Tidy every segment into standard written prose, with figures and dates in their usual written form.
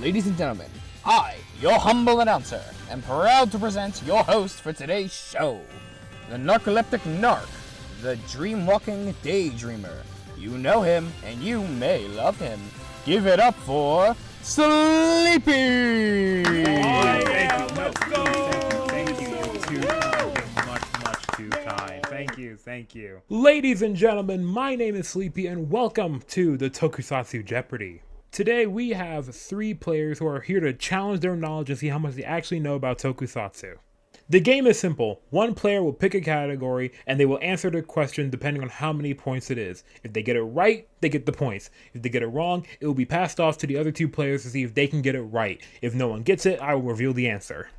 Ladies and gentlemen, I, your humble announcer, am proud to present your host for today's show, the narcoleptic narc, the dream-walking daydreamer. You know him, and you may love him. Give it up for Sleepy! Let's go! Thank you. You're too kind. You're much too kind. Thank you. Ladies and gentlemen, my name is Sleepy, and welcome to the Tokusatsu Jeopardy. Today we have 3 players who are here to challenge their knowledge and see how much they actually know about Tokusatsu. The game is simple. One player will pick a category and they will answer the question depending on how many points it is. If they get it right, they get the points. If they get it wrong, it will be passed off to the other 2 players to see if they can get it right. If no one gets it, I will reveal the answer.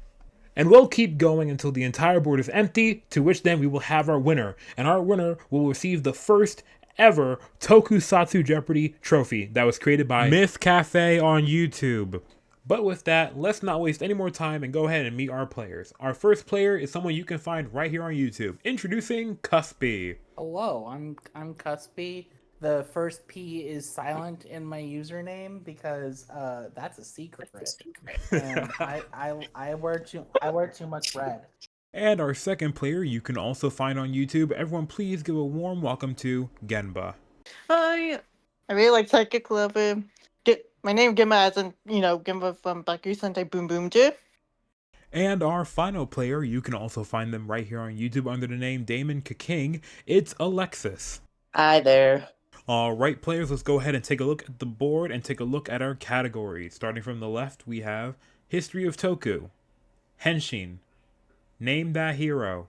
And we'll keep going until the entire board is empty, to which then we will have our winner. And our winner will receive the first ever Tokusatsu Jeopardy trophy that was created by Mythcafe on YouTube. But with that, let's not waste any more time and go ahead and meet our players. Our first player is someone you can find right here on YouTube. Introducing Pcuspy. Hello, I'm Pcuspy. The first P is silent in my username because that's a secret. And I wear too much red. And our second player you can also find on YouTube. Everyone please give a warm welcome to Genba. Hi, I really like Psychic Lover. My name Genba as in, Genba from Bakusentai Boom Boom J. And our final player, you can also find them right here on YouTube under the name Damon King. It's Alexis. Hi there. Alright players, let's go ahead and take a look at the board and take a look at our categories. Starting from the left, we have History of Toku, Henshin, Name That Hero,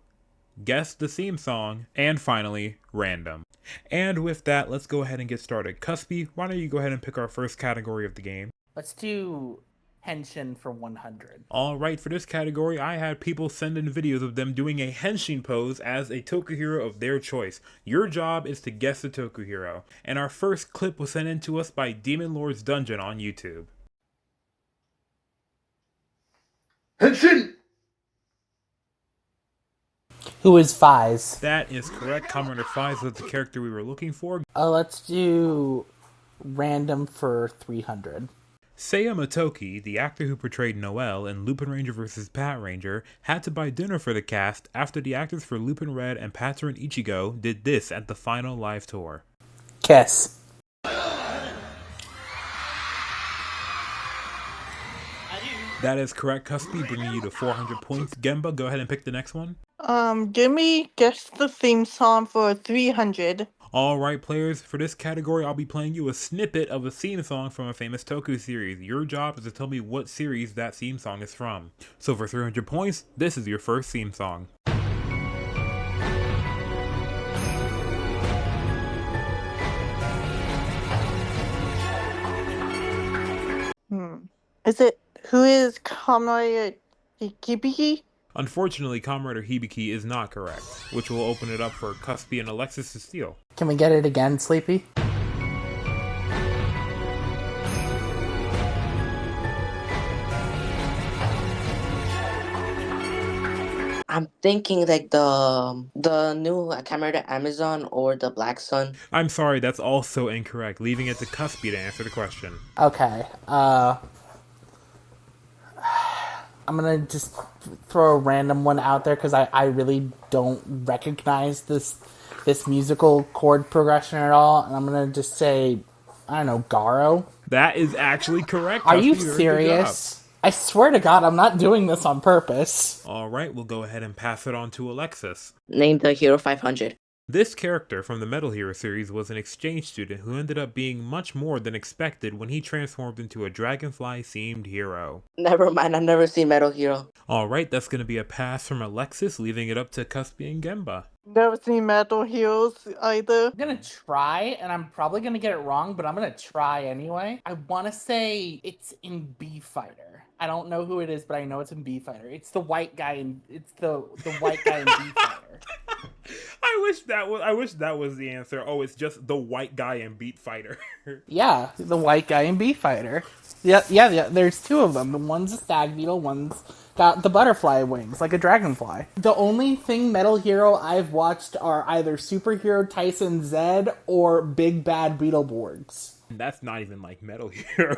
Guess the Theme Song, and finally, Random. And with that, let's go ahead and get started. Pcuspy, why don't you go ahead and pick our first category of the game? Let's do Henshin for 100. Alright, for this category, I had people send in videos of them doing a Henshin pose as a Toku hero of their choice. Your job is to guess the Toku hero. And our first clip was sent in to us by Demonlord's Dungeon on YouTube. Henshin! Who is Fies? That is correct. Commander Fies was the character we were looking for. Let's do Random for 300. Seiya Motoki, the actor who portrayed Noel in Lupin Ranger vs. Pat Ranger, had to buy dinner for the cast after the actors for Lupin Red and Patron Ichigo did this at the final live tour. Kiss. That is correct, Pcuspy, bringing you to 400 points. Genba, go ahead and pick the next one. Give me Guess the Theme Song for 300. Alright players, for this category I'll be playing you a snippet of a theme song from a famous Toku series. Your job is to tell me what series that theme song is from. So for 300 points, this is your first theme song. Who is Kamui Hibiki? Unfortunately, Comrade Hibiki is not correct, which will open it up for Pcuspy and Alexis to steal. Can we get it again, Sleepy? I'm thinking like the new Camera Amazon or the Black Sun. I'm sorry, that's also incorrect, leaving it to Pcuspy to answer the question. Okay, I'm gonna just throw a random one out there because I really don't recognize this musical chord progression at all, and I'm gonna just say, I don't know, Garo? That is actually correct. Are you serious? I swear to God, I'm not doing this on purpose. Alright, we'll go ahead and pass it on to Alexis. Name the Hero 500. This character from the Metal Hero series was an exchange student who ended up being much more than expected when he transformed into a dragonfly-themed hero. Never mind, I've never seen Metal Hero. Alright, that's going to be a pass from Alexis, leaving it up to Pcuspy and Genba. Never seen Metal Heroes either. I'm gonna try, and I'm probably gonna get it wrong, but I'm gonna try anyway. I wanna say it's in B Fighter. I don't know who it is, but I know it's in B Fighter. It's the white guy in B Fighter. I wish that was the answer. Oh, it's just the white guy in Beat Fighter. Yeah, the white guy in B Fighter. Yeah. There's 2 of them. The one's a stag beetle, one's got the butterfly wings, like a dragonfly. The only thing Metal Hero I've watched are either Superhero Tyson Z or Big Bad Beetleborgs. That's not even like Metal Hero.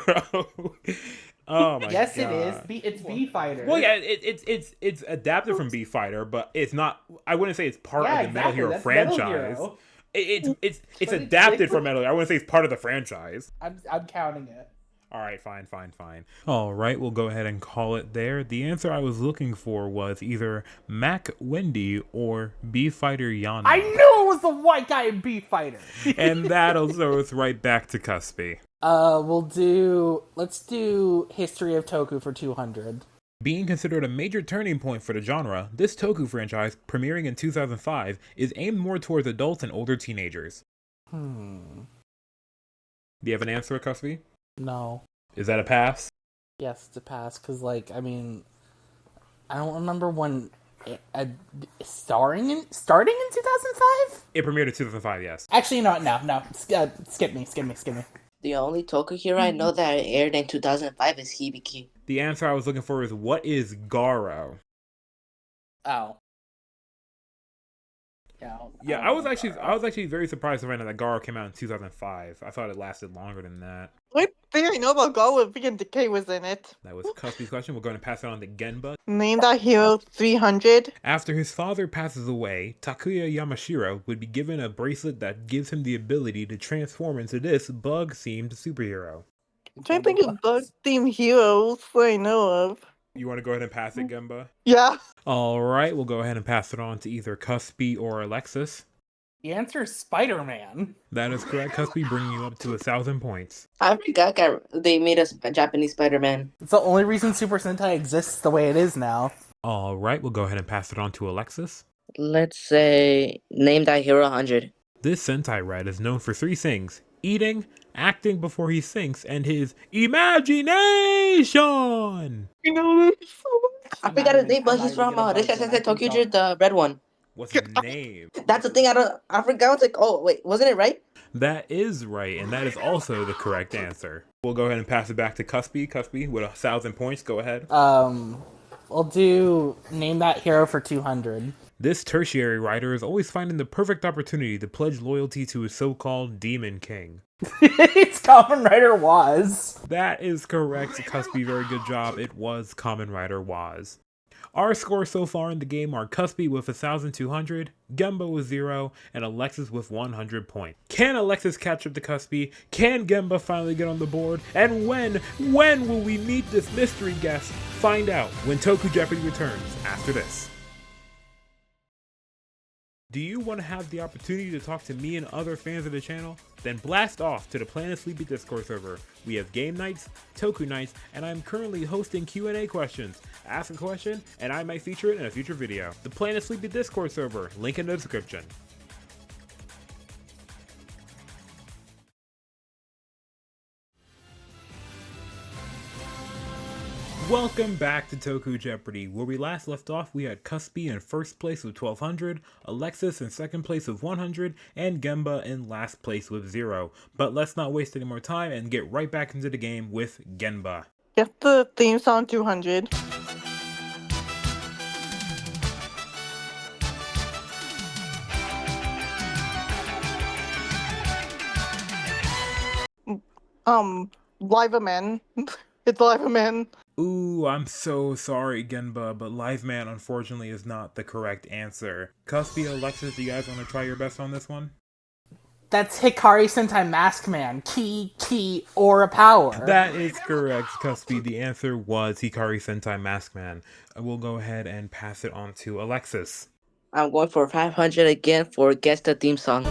Oh my Yes, god. it is. It's B Fighter. Well, yeah, it's adapted from B Fighter, but it's not. I wouldn't say it's part Yeah, of the Metal exactly, Hero that's Metal franchise. Hero. It's But adapted it's- from Metal Hero. I wouldn't say it's part of the franchise. I'm counting it. All right, fine. All right, we'll go ahead and call it there. The answer I was looking for was either Mac Wendy or B Fighter Yana. I knew it was the white guy in B Fighter. And that'll throw us right back to Pcuspy. Let's do History of Toku for 200. Being considered a major turning point for the genre, this Toku franchise, premiering in 2005, is aimed more towards adults and older teenagers. Do you have an answer, Pcuspy? No. Is that a pass? Yes, it's a pass, because, like, I mean, I don't remember when starting in 2005? It premiered in 2005, yes. Actually, no. Skip me. The only Toku hero I know that aired in 2005 is Hibiki. The answer I was looking for is, what is Garo? Oh. Yeah, I was actually very surprised to find out that Garo came out in 2005. I thought it lasted longer than that. What thing I know about Garo with Vegan Decay was in it. That was Cuspy's question. We're going to pass it on to Genba. Name that hero 300. After his father passes away, Takuya Yamashiro would be given a bracelet that gives him the ability to transform into this bug-themed superhero. I'm trying to think of bug themed heroes that I know of. You want to go ahead and pass it, Genba? Yeah. Alright, we'll go ahead and pass it on to either Pcuspy or Alexis. The answer is Spider-Man. That is correct, Pcuspy, bringing you up to 1,000 points. I forgot they made a Japanese Spider-Man. It's the only reason Super Sentai exists the way it is now. Alright, we'll go ahead and pass it on to Alexis. Let's say, name that hero 100. This Sentai Red is known for 3 things: eating, acting before he sinks, and his imagination! You know this so much. I forgot his name, but he's from this guy said Tokyo, the red one. What's his name? That's the thing I forgot. I was like, oh wait, wasn't it right? That is right, and that is also the correct answer. We'll go ahead and pass it back to Pcuspy. Pcuspy, with 1,000 points, go ahead. We'll do Name That Hero for 200. This tertiary writer is always finding the perfect opportunity to pledge loyalty to his so-called Demon King. It's Kamen Rider Waz. That is correct, Pcuspy, very good job. It was Kamen Rider Waz. Our scores so far in the game are Pcuspy with 1,200, Genba with 0, and Alexis with 100 points. Can Alexis catch up to Pcuspy? Can Genba finally get on the board? And when will we meet this mystery guest? Find out when Toku Jeopardy returns after this. Do you want to have the opportunity to talk to me and other fans of the channel? Then blast off to the Planet Sleepy Discord server. We have game nights, Toku nights, and I'm currently hosting Q&A questions. Ask a question, and I might feature it in a future video. The Planet Sleepy Discord server, link in the description. Welcome back to Toku Jeopardy. Where we last left off, we had Pcuspy in first place with 1,200, Alexis in second place with 100, and Genba in last place with 0. But let's not waste any more time and get right back into the game with Genba. Get the theme song 200. Live Man. It's Live Man. Ooh, I'm so sorry, Genba, but Live Man unfortunately is not the correct answer. Pcuspy, Alexis, do you guys want to try your best on this one? That's Hikari Sentai Mask Man. Ki, Aura Power. That is correct, Pcuspy. The answer was Hikari Sentai Mask Man. I will go ahead and pass it on to Alexis. I'm going for 500 again for guess the theme song.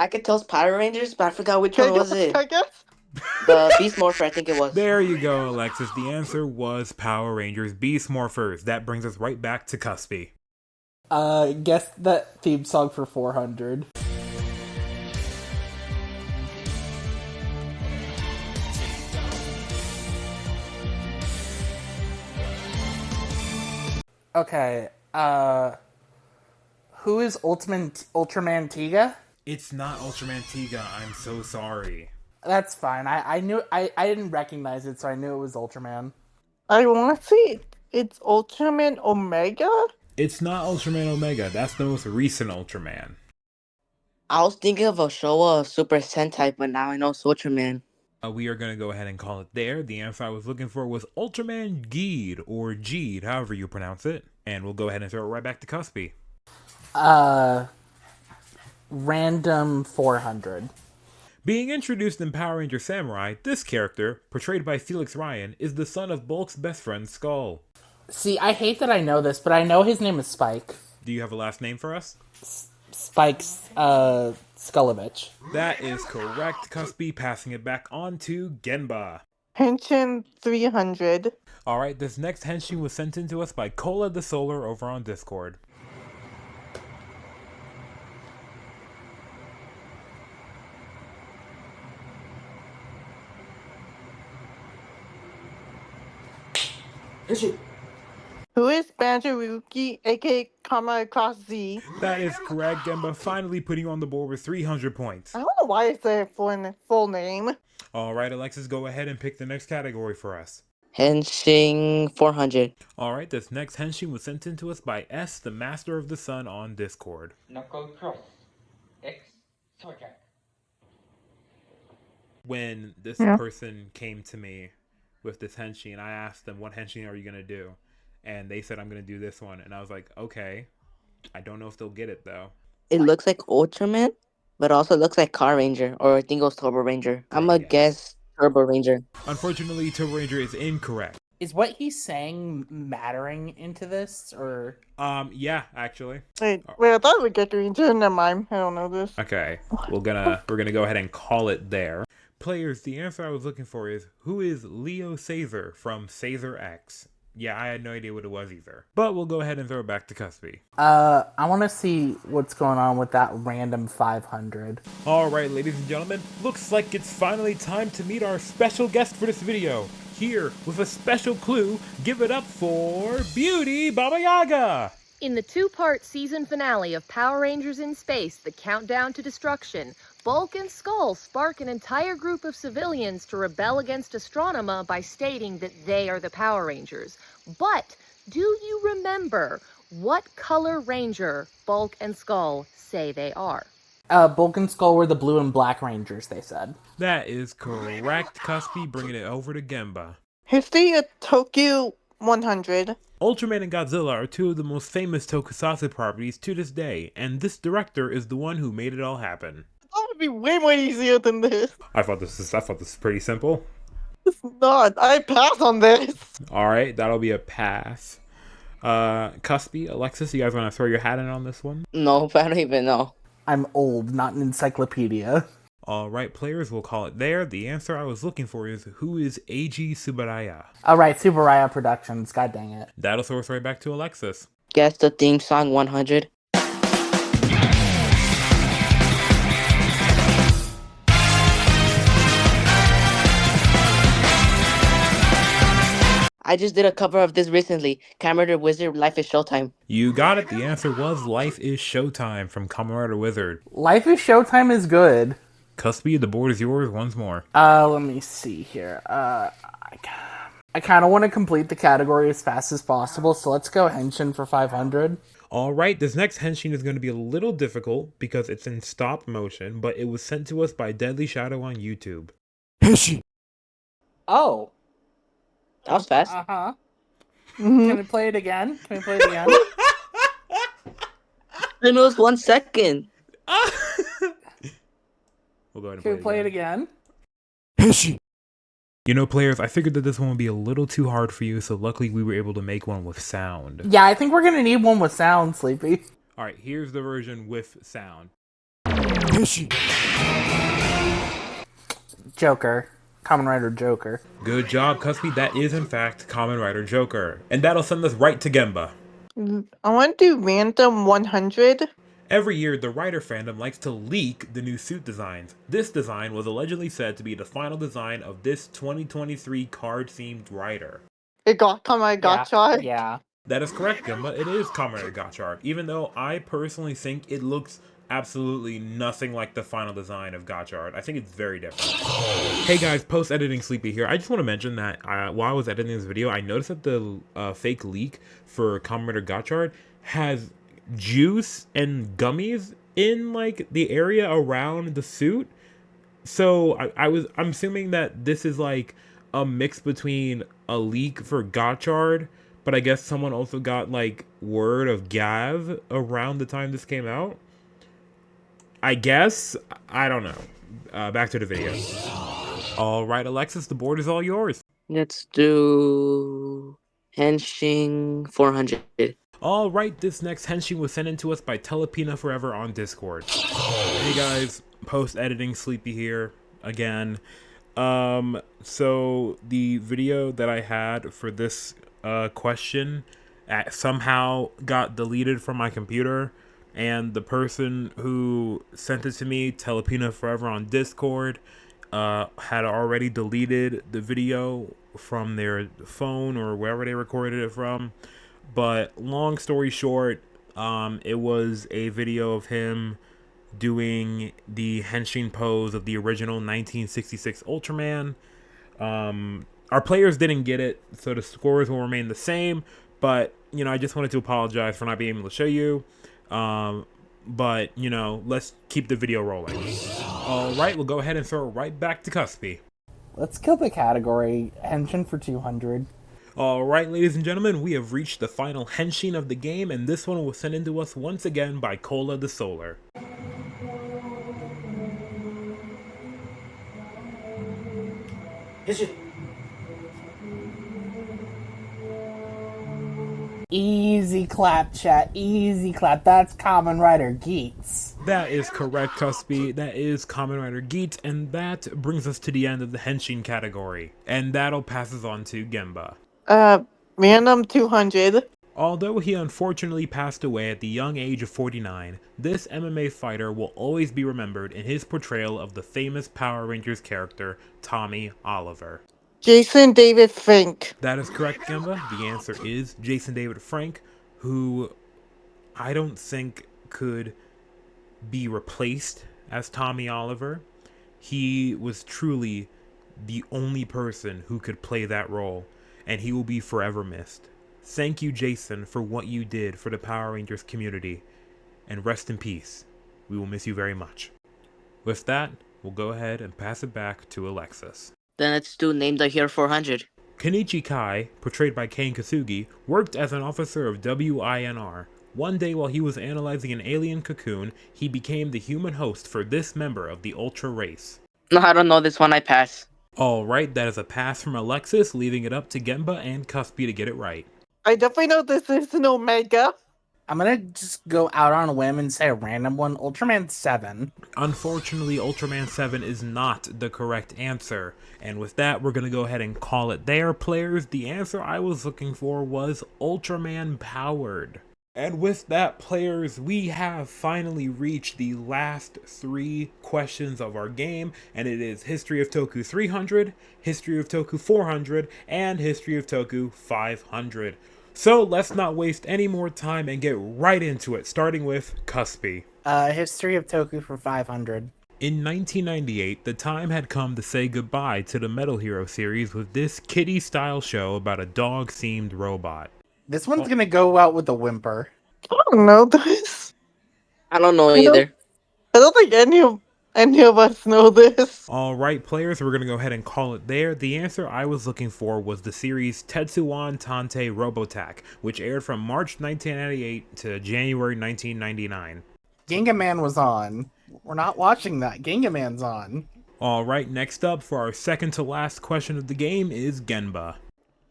I could tell it's Power Rangers, but I forgot which one was it. I guess? The Beast Morpher, I think it was. There you go, Alexis. The answer was Power Rangers Beast Morphers. That brings us right back to Pcuspy. Guess that theme song for 400. Okay, who is Ultraman Tiga? It's not Ultraman Tiga. I'm so sorry. That's fine. I knew I didn't recognize it, so I knew it was Ultraman. I want to see it. It's Ultraman Omega? It's not Ultraman Omega. That's the most recent Ultraman. I was thinking of a show of Super Sentai, but now I know it's Ultraman. We are going to go ahead and call it there. The answer I was looking for was Ultraman Geed, or Geed, however you pronounce it. And we'll go ahead and throw it right back to Cuspy. Random 400. Being introduced in Power Ranger Samurai, this character, portrayed by Felix Ryan, is the son of Bulk's best friend Skull. See, I hate that I know this, but I know his name is Spike. Do you have a last name for us? Spike's, Skullovich. That is correct, Cuspy, passing it back on to Genba. Henshin 300. Alright, this next henshin was sent in to us by Cola the Solar over on Discord. Who is Banjaruki, aka Kama Cross Z? That is correct, Genba, finally putting you on the board with 300 points. I don't know why it's their full name. Alright, Alexis, go ahead and pick the next category for us. Henshin 400. Alright, this next henshin was sent in to us by S, the Master of the Sun on Discord. Knuckle Cross X Swordjack. When this person came to me with this henshin, I asked them, what henshin are you going to do? And they said, I'm going to do this one. And I was like, okay. I don't know if they'll get it, though. It looks like Ultraman, but also looks like Car Ranger, or I think it was Turbo Ranger. I'm gonna guess Turbo Ranger. Unfortunately, Turbo Ranger is incorrect. Is what he's saying mattering into this, or? Yeah, actually. Wait, I thought we'd get green too. Never mind. I don't know this. Okay, we're gonna go ahead and call it there. Players, the answer I was looking for is, who is Leo Caesar from Caesar X? Yeah, I had no idea what it was either. But we'll go ahead and throw it back to Cuspy. I want to see what's going on with that random 500. Alright, ladies and gentlemen, looks like it's finally time to meet our special guest for this video. Here, with a special clue, give it up for BeautyBabayagha! In the two-part season finale of Power Rangers in Space, The Countdown to Destruction, Bulk and Skull spark an entire group of civilians to rebel against Astronema by stating that they are the Power Rangers. But do you remember what color ranger Bulk and Skull say they are? Bulk and Skull were the blue and black rangers, they said. That is correct, Cuspy, bringing it over to Genba. History of Tokyo 100. Ultraman and Godzilla are two of the most famous Tokusatsu properties to this day, and this director is the one who made it all happen. That would be way more easier than this. I thought this was pretty simple. It's not. I pass on this. Alright, that'll be a pass. Cuspy, Alexis, you guys want to throw your hat in on this one? No, I don't even know. I'm old, not an encyclopedia. Alright, players, we'll call it there. The answer I was looking for is, who is Eiji Tsuburaya? Alright, Tsuburaya Productions, god dang it. That'll throw us right back to Alexis. Guess the theme song 100. I just did a cover of this recently. Kamen Rider Wizard, Life is Showtime. You got it. The answer was Life is Showtime from Kamen Rider Wizard. Life is Showtime is good. Cuspy, the board is yours once more. Let me see here. I kind of want to complete the category as fast as possible, so let's go Henshin for 500. Alright, this next henshin is going to be a little difficult because it's in stop motion, but it was sent to us by Deadly Shadow on YouTube. Henshin. Oh. That was fast. Uh-huh. Can we play it again? And it was 1 second. We'll go ahead and Can we play it again? Henshin. You know, players, I figured that this one would be a little too hard for you, so luckily we were able to make one with sound. Yeah, I think we're gonna need one with sound, Sleepy. Alright, here's the version with sound. Henshin. Joker. Kamen Rider Joker. Good job, Cuspy. That is, in fact, Kamen Rider Joker. And that'll send us right to Genba. I want to do random 100. Every year, the Rider fandom likes to leak the new suit designs. This design was allegedly said to be the final design of this 2023 card-themed Rider. It got Kamen Gotcha. Yeah. That is correct, Genba. It is Kamen Rider Gotchard, even though I personally think it looks absolutely nothing like the final design of Gotchard. I think it's very different. Hey guys, post-editing Sleepy here. I just want to mention that while I was editing this video, I noticed that the fake leak for Kamen Rider Gotchard has juice and gummies in like the area around the suit. So I'm assuming that this is like a mix between a leak for Gotchard, but I guess someone also got like word of Gav around the time this came out. I guess. I don't know. Back to the video. All right, Alexis, the board is all yours. Let's do Henshin 400. All right, this next henshin was sent in to us by Tepelena Forever on Discord. Hey guys, post-editing Sleepy here again. So the video that I had for this question somehow got deleted from my computer, and the person who sent it to me, Tepelena Forever on Discord, had already deleted the video from their phone or wherever they recorded it from. But long story short, it was a video of him doing the henshin pose of the original 1966 Ultraman. Our players didn't get it, so the scores will remain the same. But, you know, I just wanted to apologize for not being able to show you. But, you know, let's keep the video rolling. All right, we'll go ahead and throw it right back to Pcuspy. Let's kill the category. Henshin for 200. All right, ladies and gentlemen, we have reached the final henshin of the game, and this one was sent in to us once again by Cola the Solar. Easy clap, chat. Easy clap. That's Kamen Rider Geats. That is correct, Pcuspy. That is Kamen Rider Geats, and that brings us to the end of the henshin category. And that'll pass us on to Genba. Random 200. Although he unfortunately passed away at the young age of 49, this MMA fighter will always be remembered in his portrayal of the famous Power Rangers character, Tommy Oliver. Jason David Frank. That is correct, Genba. The answer is Jason David Frank, who I don't think could be replaced as Tommy Oliver. He was truly the only person who could play that role, and he will be forever missed. Thank you, Jason, for what you did for the Power Rangers community, and rest in peace. We will miss you very much. With that, we'll go ahead and pass it back to Alexis. Then let's do Name the Hero 400. Kenichi Kai, portrayed by Kane Kasugi, worked as an officer of WINR. One day while he was analyzing an alien cocoon, he became the human host for this member of the Ultra race. No, I don't know this one, I pass. Alright, that is a pass from Alexis, leaving it up to Genba and Pcuspy to get it right. I definitely know this is an Omega. I'm gonna just go out on a whim and say a random one. Ultraman 7. Unfortunately, Ultraman 7 is not the correct answer. And with that, we're gonna go ahead and call it there, players. The answer I was looking for was Ultraman Powered. And with that, players, we have finally reached the last 3 questions of our game, and it is History of Toku 300, History of Toku 400, and History of Toku 500. So let's not waste any more time and get right into it, starting with Pcuspy. History of Toku for 500. In 1998, the time had come to say goodbye to the Metal Hero series with this kiddie-style show about a dog-themed robot. This one's gonna go out with a whimper. I don't know this. I don't know either. I don't think any of us know this. Alright, players, we're going to go ahead and call it there. The answer I was looking for was the series Tetsuwan Tante Robotac, which aired from March 1998 to January 1999. Gingaman was on. We're not watching that. Gingaman's on. Alright, next up for our second to last question of the game is Genba.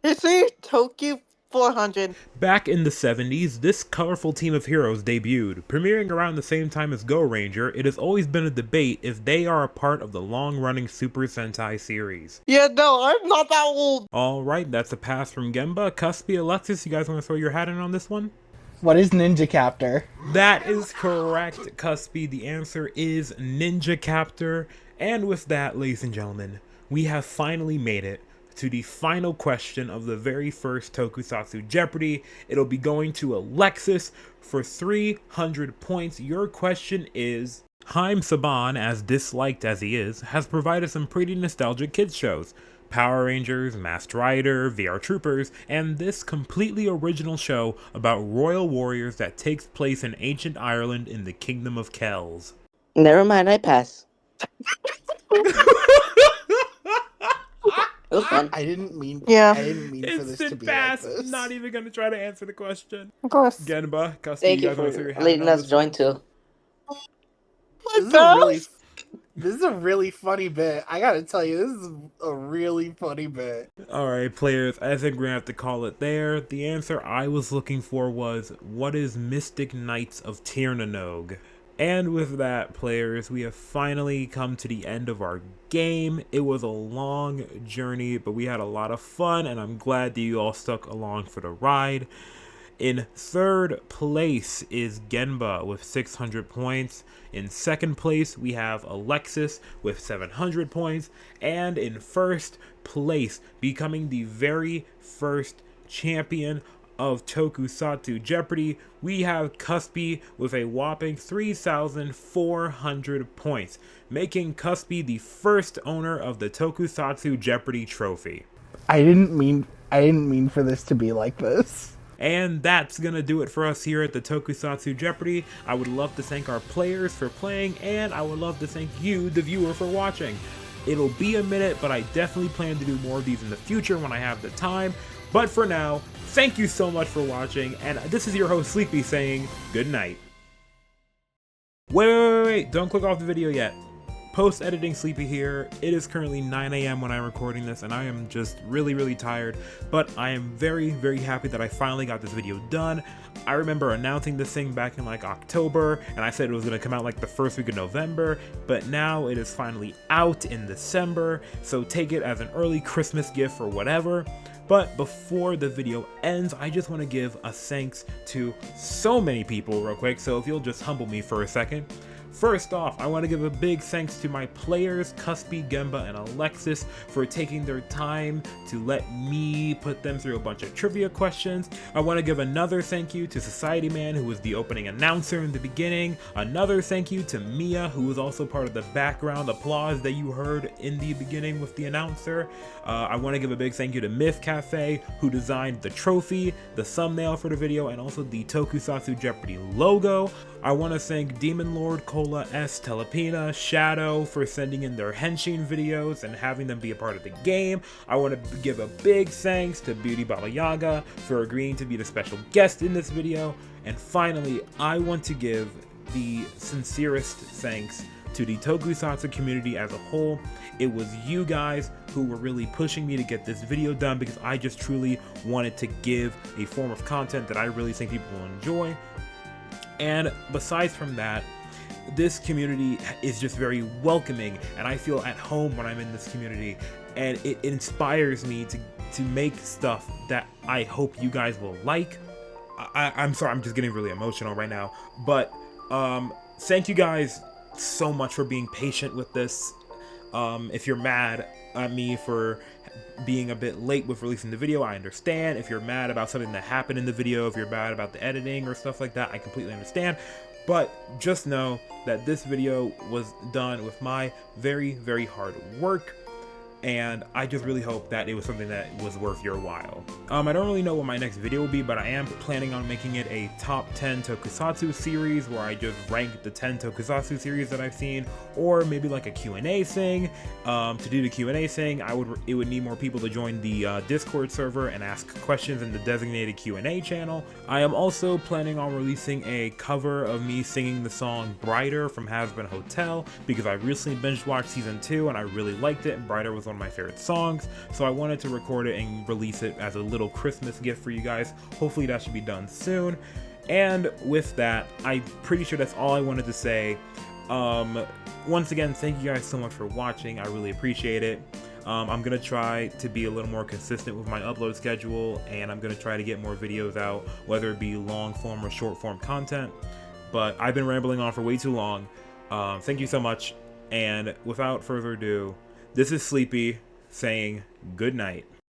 History of Tokyo 400. Back in the 70s, this colorful team of heroes debuted. Premiering around the same time as Go Ranger, it has always been a debate if they are a part of the long-running Super Sentai series. Yeah, no, I'm not that old. Alright, that's a pass from Genba. Pcuspy, Alexis, you guys want to throw your hat in on this one? What is Ninja Captor? That is correct, Pcuspy. The answer is Ninja Captor. And with that, ladies and gentlemen, we have finally made it to the final question of the very first Tokusatsu Jeopardy. It'll be going to Alexis for 300 points. Your question is, Haim Saban, as disliked as he is, has provided some pretty nostalgic kids shows. Power Rangers, Masked Rider, VR Troopers, and this completely original show about royal warriors that takes place in ancient Ireland in the Kingdom of Kells. Never mind, I pass. It was fun. I didn't mean. Yeah. I didn't mean for this to Instant be pass. like this. Not even gonna try to answer the question. Of course. Genba, Pcuspy, Thank you guys wanna throw for your hat letting on us this join one? too. This is a really. This is a really funny bit. I gotta tell you, this is a really funny bit. Alright, players, I think we're gonna have to call it there. The answer I was looking for was, what is Mystic Knights of Tirnanog? And with that, players, we have finally come to the end of our game. It was a long journey, but we had a lot of fun, and I'm glad that you all stuck along for the ride. In third place is Genba with 600 points. In second place, we have Alexis with 700 points. And in first place, becoming the very first champion of Tokusatsu Jeopardy, we have Pcuspy with a whopping 3,400 points, making Pcuspy the first owner of the Tokusatsu Jeopardy trophy. I didn't mean for this to be like this. And that's gonna do it for us here at the Tokusatsu Jeopardy. I would love to thank our players for playing, and I would love to thank you, the viewer, for watching. It'll be a minute, but I definitely plan to do more of these in the future when I have the time. But for now, thank you so much for watching, and this is your host Sleepy saying good night. Wait, don't click off the video yet. Post-editing Sleepy here. It is currently 9 a.m. when I'm recording this, and I am just really tired, but I am very happy that I finally got this video done. I remember announcing this thing back in like October, and I said it was going to come out like the first week of November, but now it is finally out in December, so take it as an early Christmas gift or whatever. But before the video ends, I just want to give a thanks to so many people real quick, so if you'll just humble me for a second. First off, I want to give a big thanks to my players, Pcuspy, Genba, and Alexis, for taking their time to let me put them through a bunch of trivia questions. I want to give another thank you to Society Man, who was the opening announcer in the beginning. Another thank you to Mia, who was also part of the background applause that you heard in the beginning with the announcer. I want to give a big thank you to Mythcafe, who designed the trophy, the thumbnail for the video, and also the Tokusatsu Jeopardy logo. I want to thank Demonlord, Cola S, Tepelena, Shadow for sending in their henshin videos and having them be a part of the game. I want to give a big thanks to BeautyBabayagha for agreeing to be the special guest in this video. And finally, I want to give the sincerest thanks to the Tokusatsu community as a whole. It was you guys who were really pushing me to get this video done, because I just truly wanted to give a form of content that I really think people will enjoy. And besides from that, this community is just very welcoming, and I feel at home when I'm in this community, and it inspires me to make stuff that I hope you guys will like. I'm sorry, I'm just getting really emotional right now, but thank you guys so much for being patient with this. If you're mad at me for being a bit late with releasing the video, I understand. If you're mad about something that happened in the video, if you're mad about the editing or stuff like that, I completely understand. But just know that this video was done with my very hard work, and I just really hope that it was something that was worth your while. I don't really know what my next video will be, but I am planning on making it a top 10 Tokusatsu series where I just rank the 10 Tokusatsu series that I've seen, or maybe like a Q&A thing. To do the Q&A thing, it would need more people to join the Discord server and ask questions in the designated Q&A channel. I am also planning on releasing a cover of me singing the song Brighter from Has Been Hotel, because I recently binge watched season 2 and I really liked it, and Brighter was one of my favorite songs, so I wanted to record it and release it as a little Christmas gift for you guys. Hopefully that should be done soon. And with that, I'm pretty sure that's all I wanted to say. Once again, thank you guys so much for watching. I really appreciate it. I'm gonna try to be a little more consistent with my upload schedule, and I'm gonna try to get more videos out, whether it be long form or short form content. But I've been rambling on for way too long. Thank you so much, and without further ado, this is Sleepy saying good night.